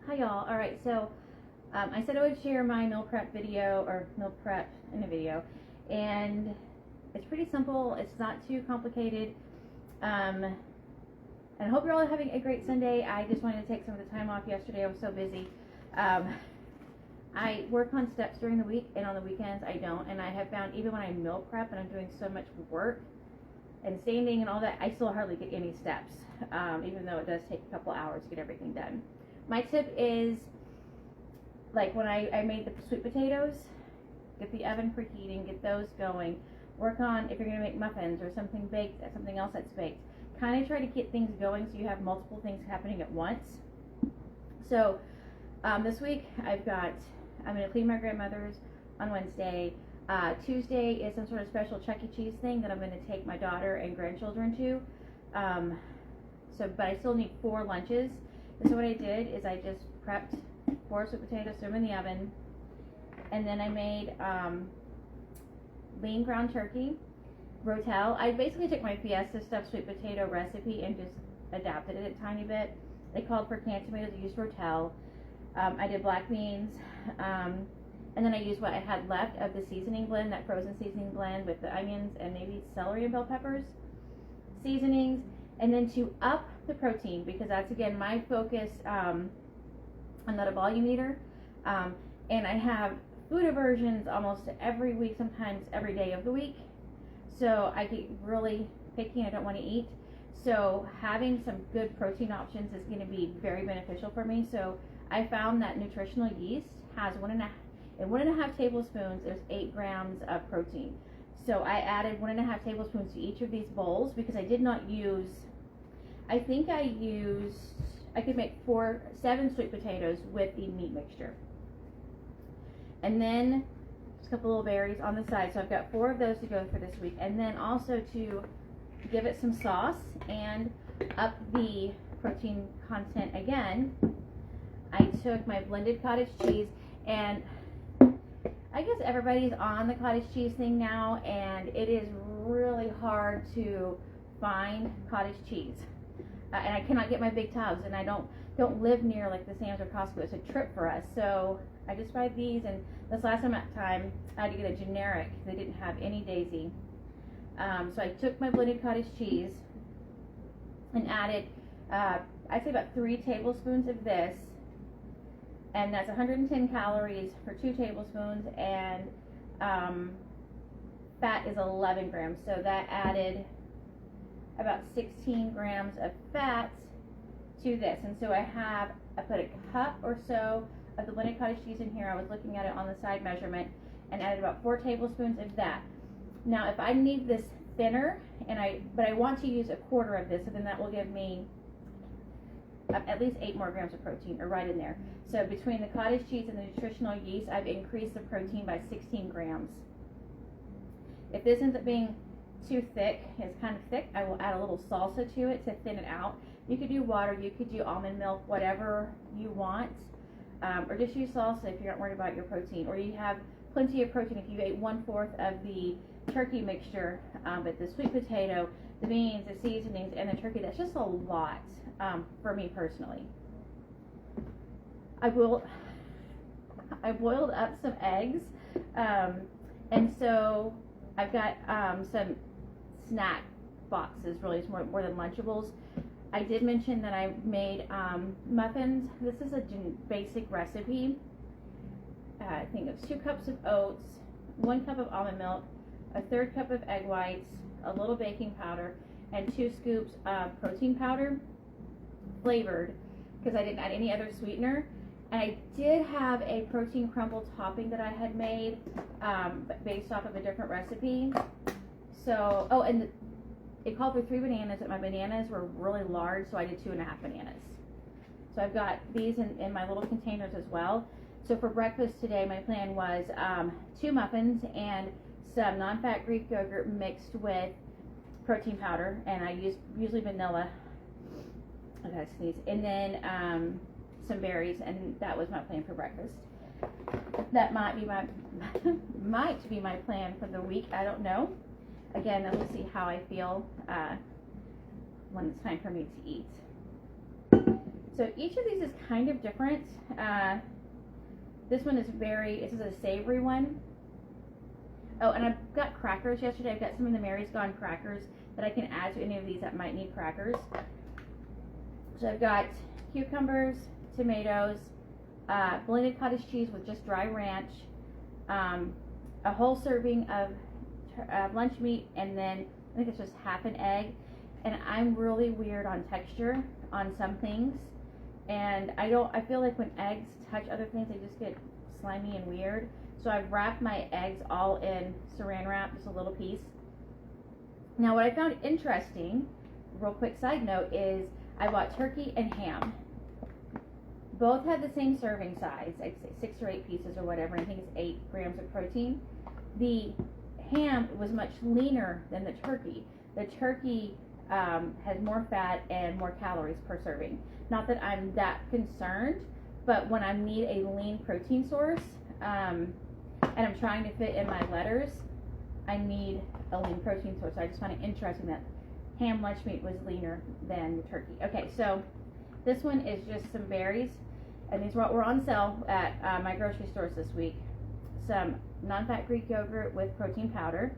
Hi y'all. Alright, so I said I would share my meal prep video, or meal prep in a video, and it's pretty simple. It's not too complicated, and I hope you're all having a great Sunday. I just wanted to take some of the time off yesterday. I was so busy. I work on steps during the week, and on the weekends I don't, and I have found even when I meal prep and I'm doing so much work and standing and all that, I still hardly get any steps, even though it does take a couple hours to get everything done. My tip is, like when I made the sweet potatoes, get the oven preheating, get those going. Work on, if you're going to make muffins or something baked, something else that's baked, kind of try to get things going so you have multiple things happening at once. So this week I'm going to clean my grandmother's on Wednesday. Tuesday is some sort of special Chuck E. Cheese thing that I'm going to take my daughter and grandchildren to. But I still need 4 lunches. And so what I did is I just prepped 4 sweet potatoes, threw them in the oven, and then I made lean ground turkey, rotel. I basically took my Fiesta stuffed sweet potato recipe and just adapted it a tiny bit. They called for canned tomatoes, I used rotel. I did black beans, and then I used what I had left of the seasoning blend, that frozen seasoning blend with the onions and maybe celery and bell peppers seasonings. And then to up the protein, because that's again my focus, I'm not a volume eater, and I have food aversions almost every week, sometimes every day of the week, so I get really picky and I don't want to eat. So having some good protein options is going to be very beneficial for me. So I found that nutritional yeast has 1.5 tablespoons, there's 8 grams of protein. So I added 1.5 tablespoons to each of these bowls because I did not use, I could make 7 sweet potatoes with the meat mixture. And then just a couple little berries on the side. So I've got 4 of those to go for this week. And then also to give it some sauce and up the protein content again, I took my blended cottage cheese, and I guess everybody's on the cottage cheese thing now, and it is really hard to find cottage cheese. And I cannot get my big tubs, and I don't live near like the Sam's or Costco. It's a trip for us. So I just buy these, and this last time I had to get a generic. They didn't have any Daisy. So I took my blended cottage cheese and added, I'd say about 3 tablespoons of this. And that's 110 calories for 2 tablespoons, and fat is 11 grams. So that added about 16 grams of fat to this. And so I put a cup or so of the blended cottage cheese in here. I was looking at it on the side measurement, and added about 4 tablespoons of that. Now if I need this thinner, but I want to use 1/4 of this, so then that will give me at least 8 more grams of protein, or right in there. So between the cottage cheese and the nutritional yeast, I've increased the protein by 16 grams. If this ends up being too thick, it's kind of thick, I will add a little salsa to it to thin it out. You could do water, you could do almond milk, whatever you want, or just use salsa if you're not worried about your protein, or you have plenty of protein if you ate 1/4 of the turkey mixture, but the sweet potato, the beans, the seasonings, and the turkey, that's just a lot for me personally. I boiled up some eggs, and so I've got some snack boxes, really. It's more than Lunchables. I did mention that I made muffins. This is a basic recipe. I think it's 2 cups of oats, 1 cup of almond milk, 1/3 cup of egg whites, a little baking powder, and 2 scoops of protein powder, flavored, because I didn't add any other sweetener. And I did have a protein crumble topping that I had made, based off of a different recipe. So, and it called for 3 bananas, but my bananas were really large, so I did 2.5 bananas. So I've got these in my little containers as well. So for breakfast today, my plan was 2 muffins and some non-fat Greek yogurt mixed with protein powder, and I use usually vanilla. I gotta sneeze. And then some berries, and that was my plan for breakfast. That might be my plan for the week. I don't know. Again, we'll see how I feel when it's time for me to eat. So each of these is kind of different. This one is this is a savory one. Oh, and I've got crackers yesterday. I've got some of the Mary's Gone crackers that I can add to any of these that might need crackers. So I've got cucumbers, tomatoes, blended cottage cheese with just dry ranch, a whole serving of lunch meat, and then I think it's just half an egg. And I'm really weird on texture on some things, and I feel like when eggs touch other things, they just get slimy and weird. So I've wrapped my eggs all in saran wrap, just a little piece. Now what I found interesting, real quick side note, is I bought turkey and ham. Both had the same serving size, I'd say 6 or 8 pieces or whatever, and I think it's 8 grams of protein. The ham was much leaner than the turkey. The turkey has more fat and more calories per serving. Not that I'm that concerned, but when I need a lean protein source, and I'm trying to fit in my letters, I need a lean protein source. So I just find it interesting that ham lunch meat was leaner than the turkey. Okay, so this one is just some berries, and these were on sale at my grocery stores this week. Some non-fat Greek yogurt with protein powder,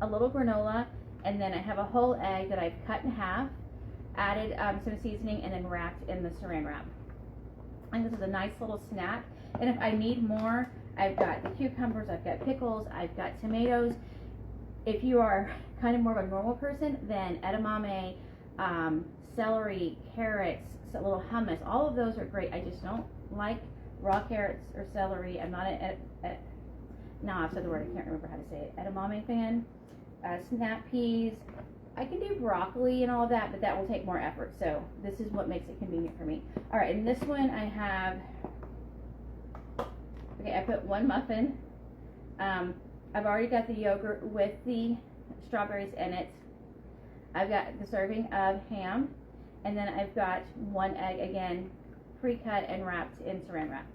a little granola, and then I have a whole egg that I've cut in half, added some seasoning, and then wrapped in the saran wrap. And this is a nice little snack. And if I need more, I've got the cucumbers, I've got pickles, I've got tomatoes. If you are kind of more of a normal person, then edamame, celery, carrots, a little hummus, all of those are great. I just don't like raw carrots or celery. I'm not now I've said the word, I can't remember how to say it, edamame fan. Snap peas. I can do broccoli and all of that, but that will take more effort. So this is what makes it convenient for me. All right, in this one I have, okay, I put 1 muffin. I've already got the yogurt with the strawberries in it. I've got the serving of ham, and then I've got 1 egg, again, pre-cut and wrapped in saran wrap.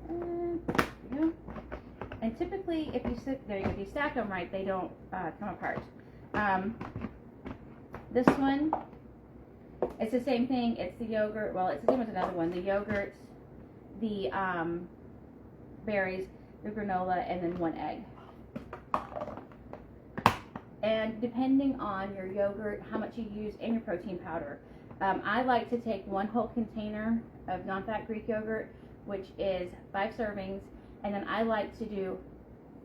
There we go. And typically, if you stack them right, they don't come apart. This one, it's the same thing. It's the yogurt. Well, it's the same as another one. The yogurt, the berries, the granola, and then 1 egg. And depending on your yogurt, how much you use, and your protein powder. I like to take 1 whole container of non-fat Greek yogurt, which is 5 servings, and then I like to do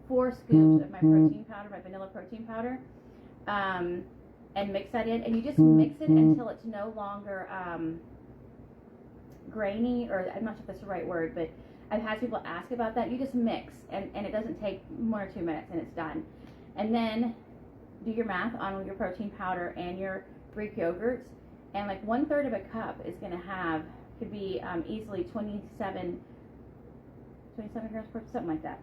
4 scoops of my protein powder, my vanilla protein powder, and mix that in. And you just mix it until it's no longer grainy, or I'm not sure if that's the right word, but I've had people ask about that. You just mix, and it doesn't take 1 or 2 minutes, and it's done. And then do your math on your protein powder and your Greek yogurts, and like 1/3 of a cup is going to could be easily 27 grams per, something like that.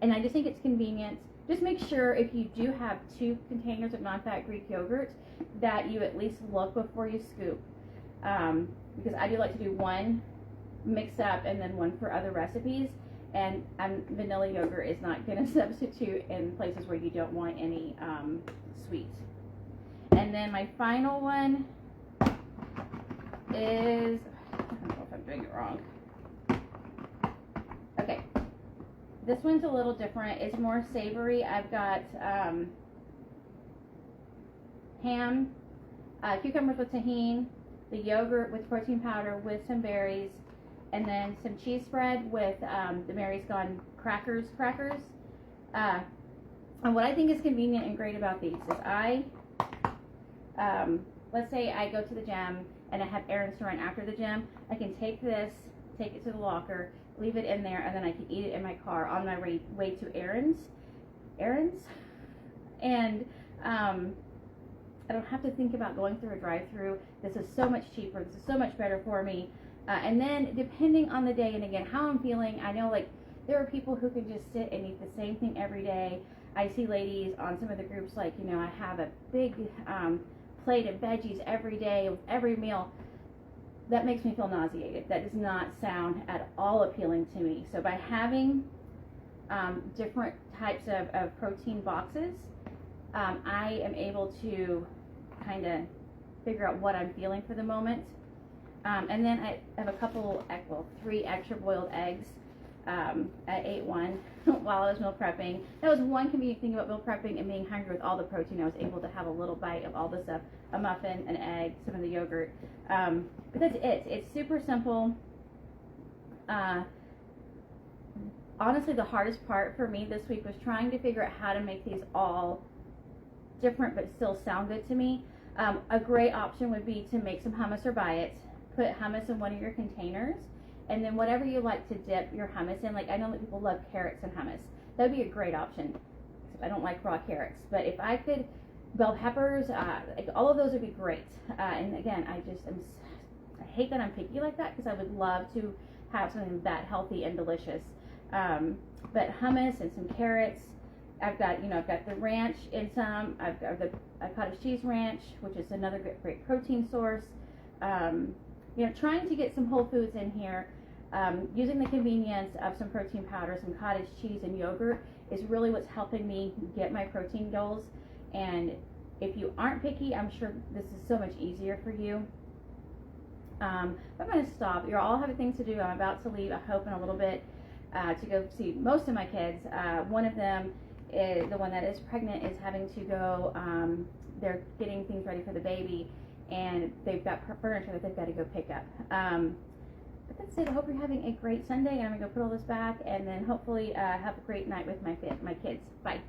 And I just think it's convenient. Just make sure if you do have 2 containers of non-fat Greek yogurt that you at least look before you scoop. Because I do like to do 1 mixed up and then 1 for other recipes. And vanilla yogurt is not going to substitute in places where you don't want any sweet. And then my final one is, I don't know if I'm doing it wrong. Okay, this one's a little different. It's more savory. I've got ham, cucumbers with tahini, the yogurt with protein powder with some berries, and then some cheese spread with the Mary's Gone crackers. And what I think is convenient and great about these is let's say I go to the gym and I have errands to run after the gym. I can take this, take it to the locker, leave it in there, and then I can eat it in my car on my way to errands. And I don't have to think about going through a drive-through. This is so much cheaper. This is so much better for me. And then depending on the day, and again, how I'm feeling, I know like there are people who can just sit and eat the same thing every day. I see ladies on some of the groups like, you know, I have a big plate of veggies every day with every meal. That makes me feel nauseated. That does not sound at all appealing to me. So by having different types of protein boxes, I am able to kind of figure out what I'm feeling for the moment. And then I have a couple, well, 3 extra boiled eggs. I ate one while I was meal prepping. That was one convenient thing about meal prepping and being hungry with all the protein. I was able to have a little bite of all the stuff, a muffin, an egg, some of the yogurt. But that's it. It's super simple. Honestly, the hardest part for me this week was trying to figure out how to make these all different but still sound good to me. A great option would be to make some hummus or buy it. Put hummus in one of your containers, and then whatever you like to dip your hummus in. Like, I know that people love carrots and hummus. That would be a great option. I don't like raw carrots, but if I could, bell peppers, like all of those would be great. And again, I hate that I'm picky like that, because I would love to have something that healthy and delicious. But hummus and some carrots. I've got the ranch in some. I've got the cottage cheese ranch, which is another great protein source. Trying to get some whole foods in here, using the convenience of some protein powder, some cottage cheese, and yogurt is really what's helping me get my protein goals. And if you aren't picky, I'm sure this is so much easier for you. I'm going to stop. You all have things to do. I'm about to leave, I hope, in a little bit to go see most of my kids. One of them, the one that is pregnant, is having to go, they're getting things ready for the baby, and they've got furniture that they've got to go pick up. But that's it. I hope you're having a great Sunday, and I'm going to go put all this back, and then hopefully have a great night with my kids. Bye.